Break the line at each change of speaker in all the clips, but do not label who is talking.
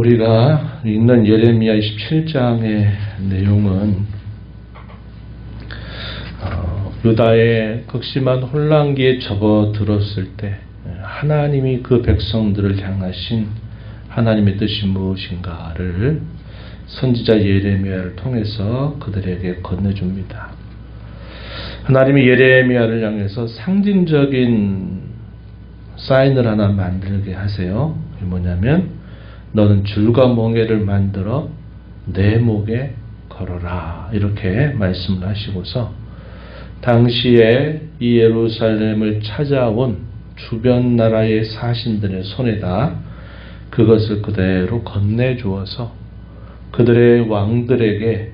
우리가 읽는 예레미야 27장의 내용은 유다의 극심한 혼란기에 접어들었을 때 하나님이 그 백성들을 향하신 하나님의 뜻이 무엇인가를 선지자 예레미야를 통해서 그들에게 건네줍니다. 하나님이 예레미야를 향해서 상징적인 사인을 하나 만들게 하세요. 그게 뭐냐면 너는 줄과 멍에를 만들어 내 목에 걸어라, 이렇게 말씀을 하시고서 당시에 이 예루살렘을 찾아온 주변 나라의 사신들의 손에다 그것을 그대로 건네주어서 그들의 왕들에게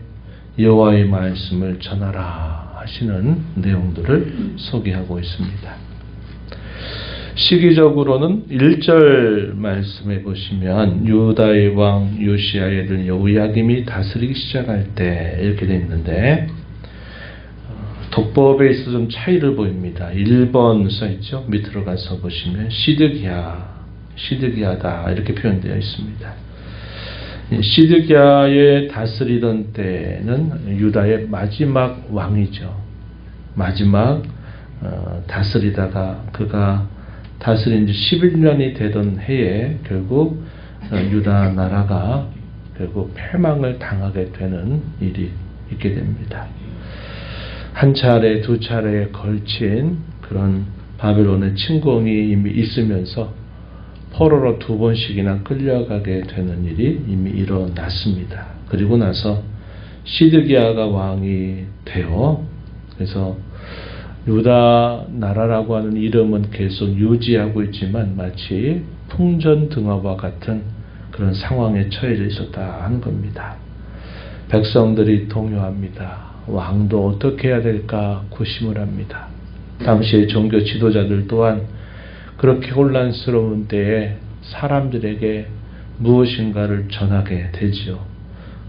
여호와의 말씀을 전하라 하시는 내용들을 소개하고 있습니다. 시기적으로는 1절 말씀해 보시면 유다의 왕 요시야의 아들 여호야김이 다스리기 시작할 때 이렇게 되어 있는데 독법에 있어서 좀 차이를 보입니다. 1번 써있죠. 밑으로 가서 보시면 시드기야다 이렇게 표현되어 있습니다. 시드기야의 다스리던 때는 유다의 마지막 왕이죠. 마지막 다스리다가 그가 다스린 지 11년이 되던 해에 결국 유다 나라가 결국 패망을 당하게 되는 일이 있게 됩니다. 한 차례, 두 차례에 걸친 그런 바벨론의 침공이 이미 있으면서 포로로 2번씩이나 끌려가게 되는 일이 이미 일어났습니다. 그리고 나서 시드기야가 왕이 되어 그래서 유다 나라라고 하는 이름은 계속 유지하고 있지만 마치 풍전등화와 같은 그런 상황에 처해져 있었다 하는 겁니다. 백성들이 동요합니다. 왕도 어떻게 해야 될까 고심을 합니다. 당시의 종교 지도자들 또한 그렇게 혼란스러운 때에 사람들에게 무엇인가를 전하게 되지요.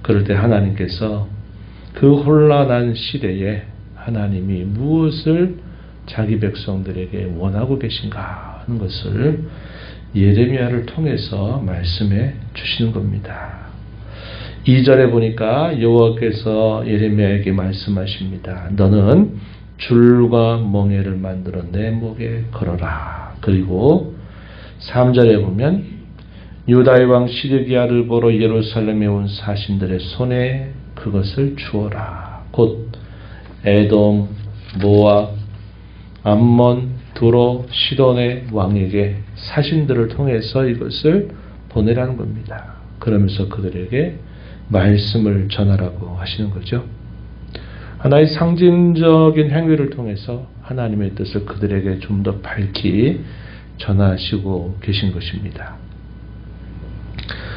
그럴 때 하나님께서 그 혼란한 시대에 하나님이 무엇을 자기 백성들에게 원하고 계신가 하는 것을 예레미야를 통해서 말씀해 주시는 겁니다. 2절에 보니까 여호와께서 예레미야에게 말씀하십니다. 너는 줄과 멍에를 만들어 내 목에 걸어라. 그리고 3절에 보면 유다의 왕 시드기야를 보러 예루살렘에 온 사신들의 손에 그것을 주어라. 곧 에돔, 모압, 암몬, 두로, 시돈의 왕에게 사신들을 통해서 이것을 보내라는 겁니다. 그러면서 그들에게 말씀을 전하라고 하시는 거죠. 하나의 상징적인 행위를 통해서 하나님의 뜻을 그들에게 좀 더 밝히 전하시고 계신 것입니다.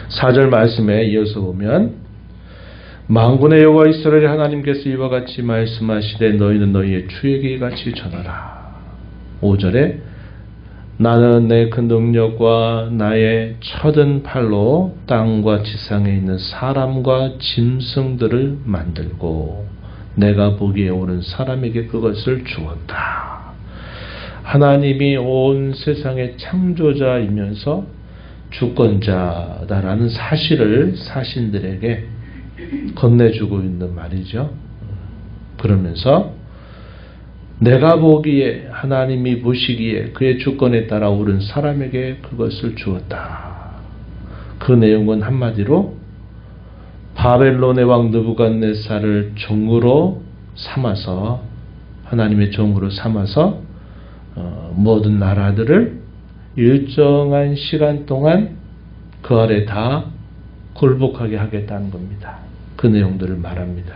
4절 말씀에 이어서 보면 만군의 여호와 이스라엘 하나님께서 이와 같이 말씀하시되 너희는 너희의 주에게 이같이 전하라. 5절에 나는 내 큰 능력과 나의 쳐든 팔로 땅과 지상에 있는 사람과 짐승들을 만들고 내가 보기에 옳은 사람에게 그것을 주었다. 하나님이 온 세상의 창조자이면서 주권자다라는 사실을 사신들에게 건네주고 있는 말이죠. 그러면서 내가 보기에 하나님이 보시기에 그의 주권에 따라 옳은 사람에게 그것을 주었다. 그 내용은 한마디로 바벨론의 왕 느부갓네살을 종으로 삼아서 하나님의 종으로 삼아서 모든 나라들을 일정한 시간 동안 그 아래 다 굴복하게 하겠다는 겁니다. 그 내용들을 말합니다.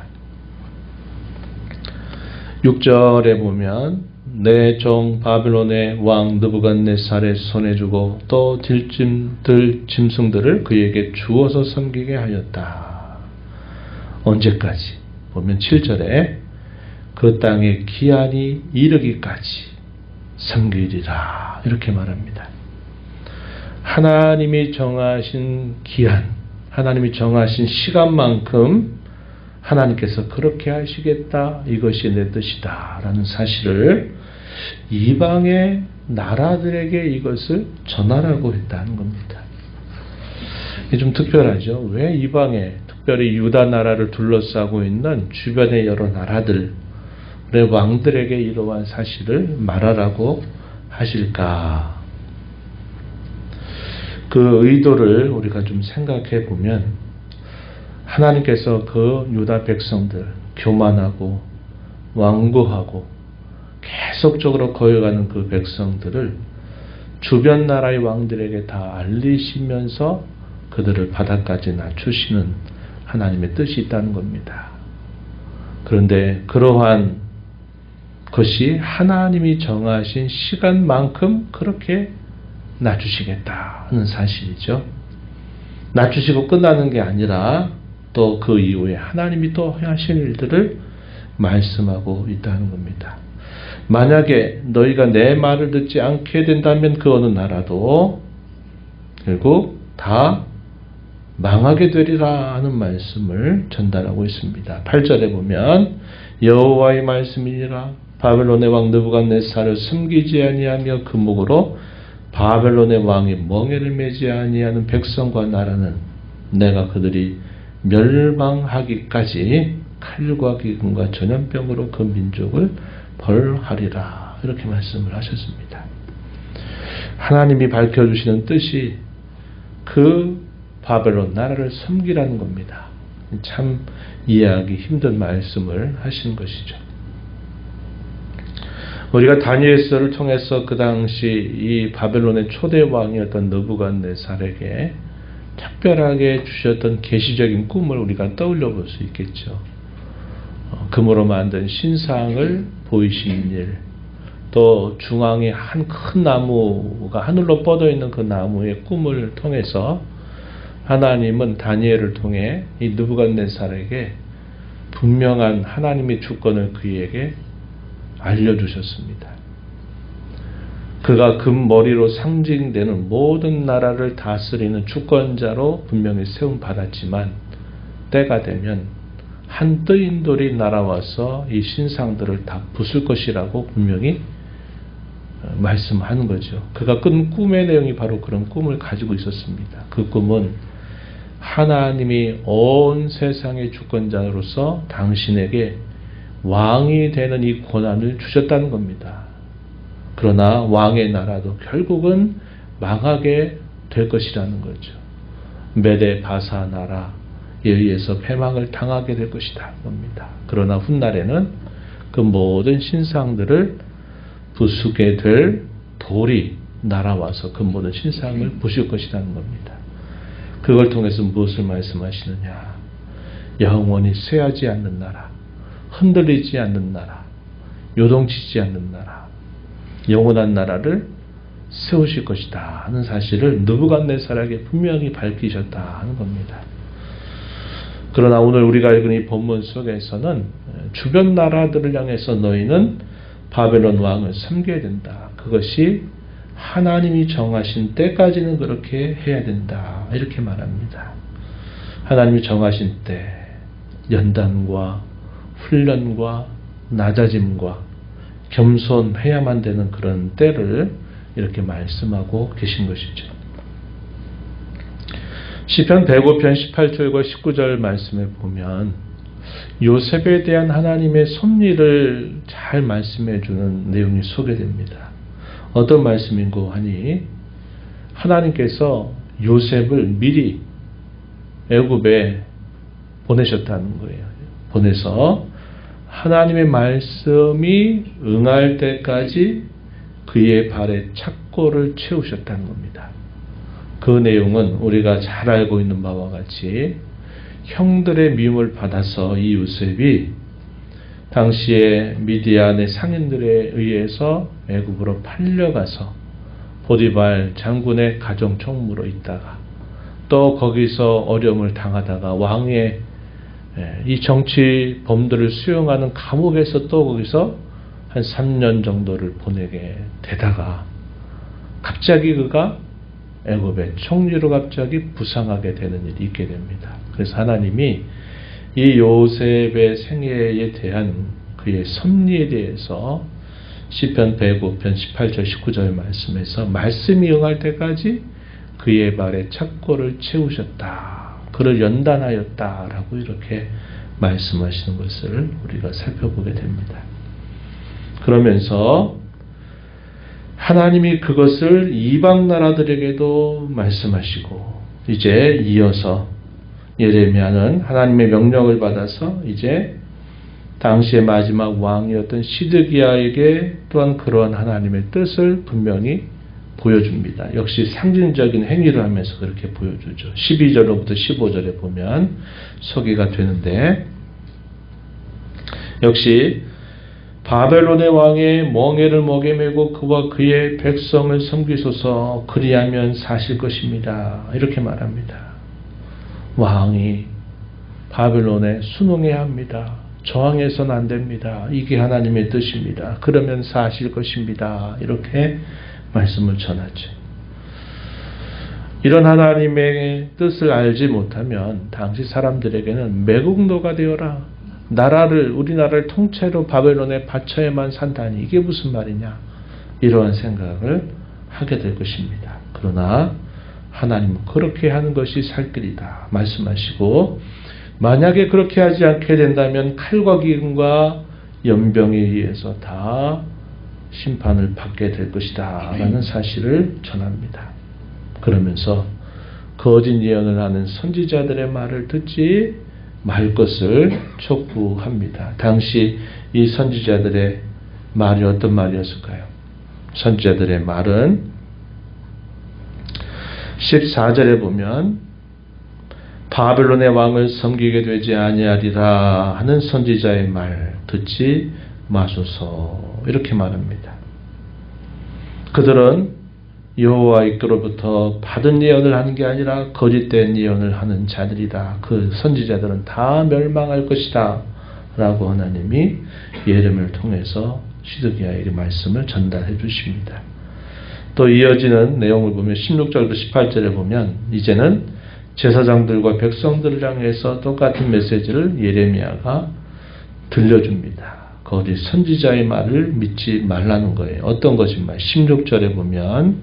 6절에 보면 내 종 바벨론의 왕 느부갓네살의 손에 주고 또 들 짐승들을 그에게 주어서 섬기게 하였다. 언제까지? 보면 7절에 그 땅의 기한이 이르기까지 섬기리라 이렇게 말합니다. 하나님이 정하신 기한, 하나님이 정하신 시간만큼 하나님께서 그렇게 하시겠다, 이것이 내 뜻이다 라는 사실을 이방의 나라들에게 이것을 전하라고 했다는 겁니다. 이게 좀 특별하죠. 왜 이방에, 특별히 유다 나라를 둘러싸고 있는 주변의 여러 나라들의 왕들에게 이러한 사실을 말하라고 하실까? 그 의도를 우리가 좀 생각해 보면, 하나님께서 그 유다 백성들, 교만하고 완고하고 계속적으로 거여가는 그 백성들을 주변 나라의 왕들에게 다 알리시면서 그들을 바닥까지 낮추시는 하나님의 뜻이 있다는 겁니다. 그런데 그러한 것이 하나님이 정하신 시간만큼 그렇게 낮추시겠다는 사실이죠. 낮추시고 끝나는 게 아니라 또 그 이후에 하나님이 또 하신 일들을 말씀하고 있다는 겁니다. 만약에 너희가 내 말을 듣지 않게 된다면 그 어느 나라도 결국 다 망하게 되리라 하는 말씀을 전달하고 있습니다. 8절에 보면 여호와의 말씀이니라 바벨론의 왕 느부갓네살을 숨기지 아니하며 그 목으로 바벨론의 왕이 멍에를 매지 아니하는 백성과 나라는 내가 그들이 멸망하기까지 칼과 기근과 전염병으로 그 민족을 벌하리라. 이렇게 말씀을 하셨습니다. 하나님이 밝혀주시는 뜻이 그 바벨론 나라를 섬기라는 겁니다. 참 이해하기 힘든 말씀을 하신 것이죠. 우리가 다니엘서를 통해서 그 당시 이 바벨론의 초대 왕이었던 느부갓네살에게 특별하게 주셨던 계시적인 꿈을 우리가 떠올려 볼 수 있겠죠. 금으로 만든 신상을 보이시는 일, 또 중앙에 한 큰 나무가 하늘로 뻗어 있는 그 나무의 꿈을 통해서 하나님은 다니엘을 통해 이 느부갓네살에게 분명한 하나님의 주권을 그에게 알려주셨습니다. 그가 금머리로 상징되는 모든 나라를 다스리는 주권자로 분명히 세움받았지만 때가 되면 한 뜨인 돌이 날아와서 이 신상들을 다 부술 것이라고 분명히 말씀하는 거죠. 그가 꾼 꿈의 내용이 바로 그런 꿈을 가지고 있었습니다. 그 꿈은 하나님이 온 세상의 주권자로서 당신에게 왕이 되는 이 권한을 주셨다는 겁니다. 그러나 왕의 나라도 결국은 망하게 될 것이라는 거죠. 메데 바사 나라에 의해서 패망을 당하게 될 것이다 겁니다. 그러나 훗날에는 그 모든 신상들을 부수게 될 돌이 날아와서 그 모든 신상을 부술 것이라는 겁니다. 그걸 통해서 무엇을 말씀하시느냐? 영원히 쇠하지 않는 나라, 흔들리지 않는 나라, 요동치지 않는 나라, 영원한 나라를 세우실 것이다 하는 사실을 느부갓네살에게 분명히 밝히셨다 하는 겁니다. 그러나 오늘 우리가 읽은 이 본문 속에서는 주변 나라들을 향해서 너희는 바벨론 왕을 섬겨야 된다. 그것이 하나님이 정하신 때까지는 그렇게 해야 된다. 이렇게 말합니다. 하나님이 정하신 때, 연단과 훈련과 낮아짐과 겸손해야만 되는 그런 때를 이렇게 말씀하고 계신 것이죠. 시편 105편 18절과 19절 말씀에 보면 요셉에 대한 하나님의 섭리를 잘 말씀해 주는 내용이 소개됩니다. 어떤 말씀인고 하니 하나님께서 요셉을 미리 애굽에 보내셨다는 거예요. 보내서 하나님의 말씀이 응할 때까지 그의 발에 착고를 채우셨다는 겁니다. 그 내용은 우리가 잘 알고 있는 바와 같이 형들의 미움을 받아서 이 요셉이 당시에 미디안의 상인들에 의해서 애굽으로 팔려가서 보디발 장군의 가정 총무로 있다가 또 거기서 어려움을 당하다가 왕의 이 정치범들을 수용하는 감옥에서 또 거기서 한 3년 정도를 보내게 되다가 갑자기 그가 애굽의 총리로 갑자기 부상하게 되는 일이 있게 됩니다. 그래서 하나님이 이 요셉의 생애에 대한 그의 섭리에 대해서 시편 105편 18절 19절 말씀에서 말씀이 응할 때까지 그의 발에 착고를 채우셨다. 그를 연단하였다라고 이렇게 말씀하시는 것을 우리가 살펴보게 됩니다. 그러면서 하나님이 그것을 이방 나라들에게도 말씀하시고 이제 이어서 예레미야는 하나님의 명령을 받아서 이제 당시의 마지막 왕이었던 시드기야에게 또한 그러한 하나님의 뜻을 분명히 보여줍니다. 역시 상징적인 행위를 하면서 그렇게 보여주죠. 12절로부터 15절에 보면 소개가 되는데 역시 바벨론의 왕의 멍에를 목에 메고 그와 그의 백성을 섬기소서 그리하면 사실 것입니다. 이렇게 말합니다. 왕이 바벨론에 순응해야 합니다. 저항해서는 안 됩니다. 이게 하나님의 뜻입니다. 그러면 사실 것입니다. 이렇게 말씀을 전하죠. 이런 하나님의 뜻을 알지 못하면 당시 사람들에게는 매국노가 되어라. 우리나라를 통째로 바벨론에 바쳐야만 산다니 이게 무슨 말이냐. 이러한 생각을 하게 될 것입니다. 그러나 하나님은 그렇게 하는 것이 살 길이다 말씀하시고 만약에 그렇게 하지 않게 된다면 칼과 기근과 연병에 의해서 다 심판을 받게 될 것이다 라는 사실을 전합니다. 그러면서 거짓 예언을 하는 선지자들의 말을 듣지 말 것을 촉구합니다. 당시 이 선지자들의 말이 어떤 말이었을까요? 선지자들의 말은 14절에 보면 바벨론의 왕을 섬기게 되지 아니하리라 하는 선지자의 말 듣지 마소서 이렇게 말합니다. 그들은 여호와께로부터 받은 예언을 하는 게 아니라 거짓된 예언을 하는 자들이다. 그 선지자들은 다 멸망할 것이다 라고 하나님이 예레미야를 통해서 시드기야에게 말씀을 전달해 주십니다. 또 이어지는 내용을 보면 16절부터 18절에 보면 이제는 제사장들과 백성들을 향해서 똑같은 메시지를 예레미야가 들려줍니다. 거짓 선지자의 말을 믿지 말라는 거예요. 어떤 것인가? 16절에 보면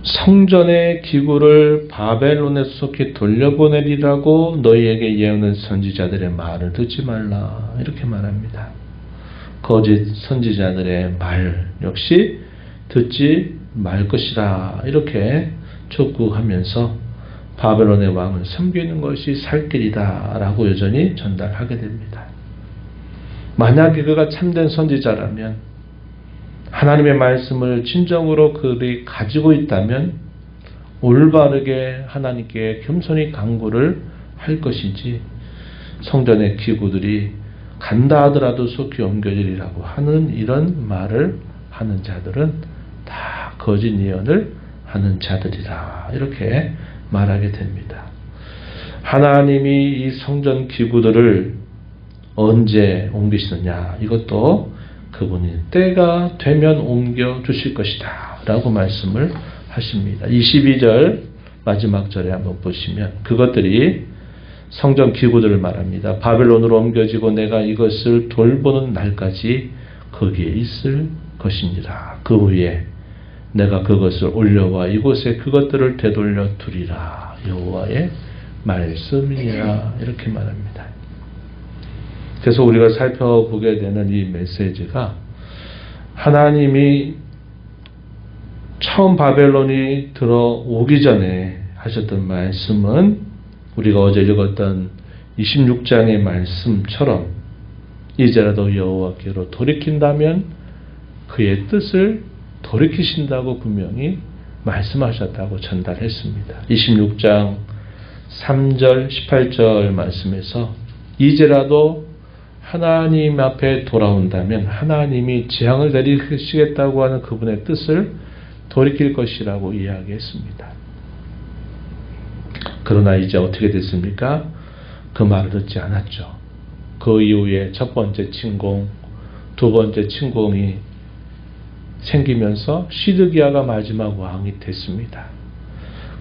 성전의 기구를 바벨론에 속히 돌려보내리라고 너희에게 예언한 선지자들의 말을 듣지 말라 이렇게 말합니다. 거짓 선지자들의 말 역시 듣지 말 것이라 이렇게 촉구하면서 바벨론의 왕을 섬기는 것이 살 길이다 라고 여전히 전달하게 됩니다. 만약에 그가 참된 선지자라면 하나님의 말씀을 진정으로 그들이 가지고 있다면 올바르게 하나님께 겸손히 간구를 할 것이지 성전의 기구들이 간다 하더라도 속히 옮겨지리라고 하는 이런 말을 하는 자들은 다 거짓 예언을 하는 자들이라 이렇게 말하게 됩니다. 하나님이 이 성전 기구들을 언제 옮기시느냐 이것도 그분이 때가 되면 옮겨 주실 것이다 라고 말씀을 하십니다. 22절 마지막 절에 한번 보시면 그것들이 성전 기구들을 말합니다. 바벨론으로 옮겨지고 내가 이것을 돌보는 날까지 거기에 있을 것이니라. 그 후에 내가 그것을 올려와 이곳에 그것들을 되돌려 두리라. 여호와의 말씀이니라. 이렇게 말합니다. 그래서 우리가 살펴보게 되는 이 메시지가 하나님이 처음 바벨론이 들어오기 전에 하셨던 말씀은 우리가 어제 읽었던 26장의 말씀처럼 이제라도 여호와께로 돌이킨다면 그의 뜻을 돌이키신다고 분명히 말씀하셨다고 전달했습니다. 26장 3절 18절 말씀에서 이제라도 하나님 앞에 돌아온다면 하나님이 재앙을 내리시겠다고 하는 그분의 뜻을 돌이킬 것이라고 이야기했습니다. 그러나 이제 어떻게 됐습니까? 그 말을 듣지 않았죠. 그 이후에 첫 번째 침공, 두 번째 침공이 생기면서 시드기야가 마지막 왕이 됐습니다.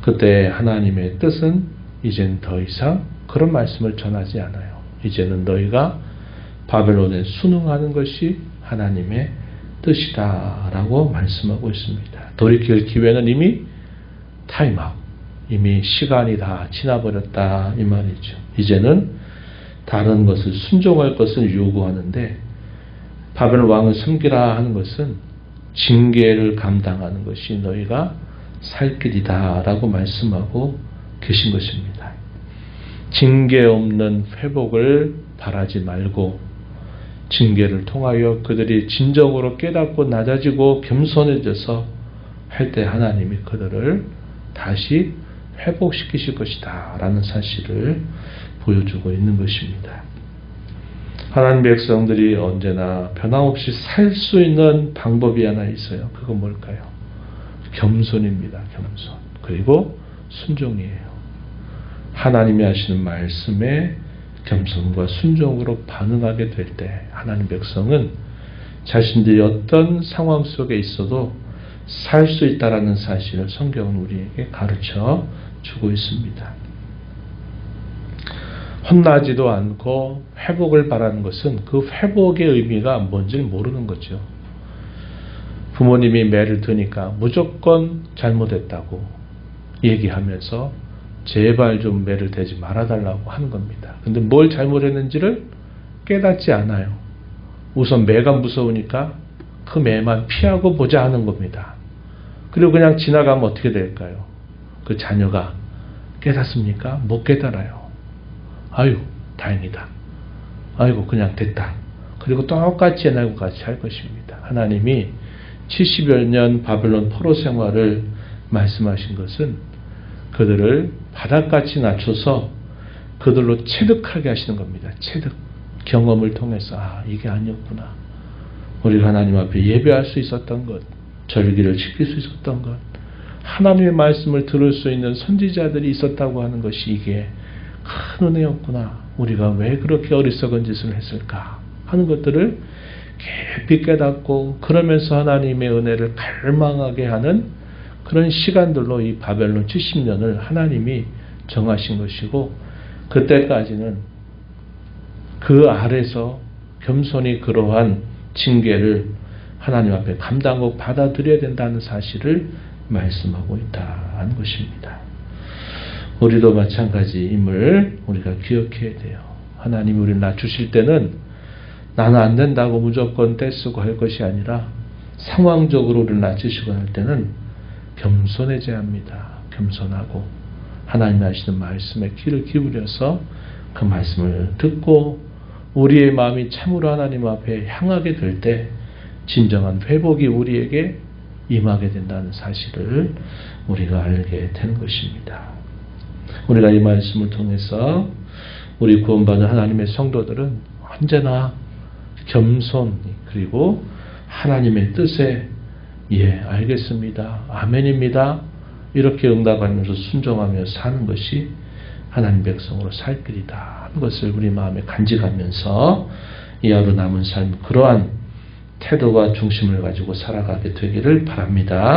그때 하나님의 뜻은 이젠 더 이상 그런 말씀을 전하지 않아요. 이제는 너희가 바벨론에 순응하는 것이 하나님의 뜻이다 라고 말씀하고 있습니다. 돌이킬 기회는 이미 타임아웃, 이미 시간이 다 지나버렸다 이 말이죠. 이제는 다른 것을 순종할 것을 요구하는데 바벨론 왕을 섬기라 하는 것은 징계를 감당하는 것이 너희가 살 길이다 라고 말씀하고 계신 것입니다. 징계 없는 회복을 바라지 말고 징계를 통하여 그들이 진정으로 깨닫고 낮아지고 겸손해져서 할 때 하나님이 그들을 다시 회복시키실 것이다 라는 사실을 보여주고 있는 것입니다. 하나님 백성들이 언제나 변함없이 살 수 있는 방법이 하나 있어요. 그건 뭘까요? 겸손입니다. 겸손. 그리고 순종이에요. 하나님이 하시는 말씀에 겸손과 순종으로 반응하게 될 때 하나님 백성은 자신들이 어떤 상황 속에 있어도 살 수 있다라는 사실을 성경은 우리에게 가르쳐 주고 있습니다. 혼나지도 않고 회복을 바라는 것은 그 회복의 의미가 뭔지를 모르는 거죠. 부모님이 매를 드니까 무조건 잘못했다고 얘기하면서 제발 좀 매를 대지 말아달라고 하는 겁니다. 근데 뭘 잘못했는지를 깨닫지 않아요. 우선 매가 무서우니까 그 매만 피하고 보자 하는 겁니다. 그리고 그냥 지나가면 어떻게 될까요? 그 자녀가 깨닫습니까? 못 깨달아요. 아유, 다행이다. 아이고, 그냥 됐다. 그리고 똑같이 옛날과 같이 할 것입니다. 하나님이 70여 년 바벨론 포로 생활을 말씀하신 것은 그들을 바닥같이 낮춰서 그들로 체득하게 하시는 겁니다. 체득. 경험을 통해서 이게 아니었구나. 우리가 하나님 앞에 예배할 수 있었던 것, 절기를 지킬 수 있었던 것, 하나님의 말씀을 들을 수 있는 선지자들이 있었다고 하는 것이 이게 큰 은혜였구나. 우리가 왜 그렇게 어리석은 짓을 했을까 하는 것들을 깊이 깨닫고 그러면서 하나님의 은혜를 갈망하게 하는 그런 시간들로 이 바벨론 70년을 하나님이 정하신 것이고 그때까지는 그 아래서 겸손히 그러한 징계를 하나님 앞에 감당하고 받아들여야 된다는 사실을 말씀하고 있다는 것입니다. 우리도 마찬가지임을 우리가 기억해야 돼요. 하나님이 우리를 낮추실 때는 나는 안 된다고 무조건 떼쓰고 할 것이 아니라 상황적으로 우리를 낮추시고 할 때는 겸손해져야 합니다. 겸손하고 하나님이 하시는 말씀에 귀를 기울여서 그 말씀을 듣고 우리의 마음이 참으로 하나님 앞에 향하게 될 때 진정한 회복이 우리에게 임하게 된다는 사실을 우리가 알게 되는 것입니다. 우리가 이 말씀을 통해서 우리 구원받은 하나님의 성도들은 언제나 겸손 그리고 하나님의 뜻에 알겠습니다. 아멘입니다. 이렇게 응답하면서 순종하며 사는 것이 하나님 백성으로 살 길이다 하는 것을 우리 마음에 간직하면서 이 하루 남은 삶 그러한 태도와 중심을 가지고 살아가게 되기를 바랍니다.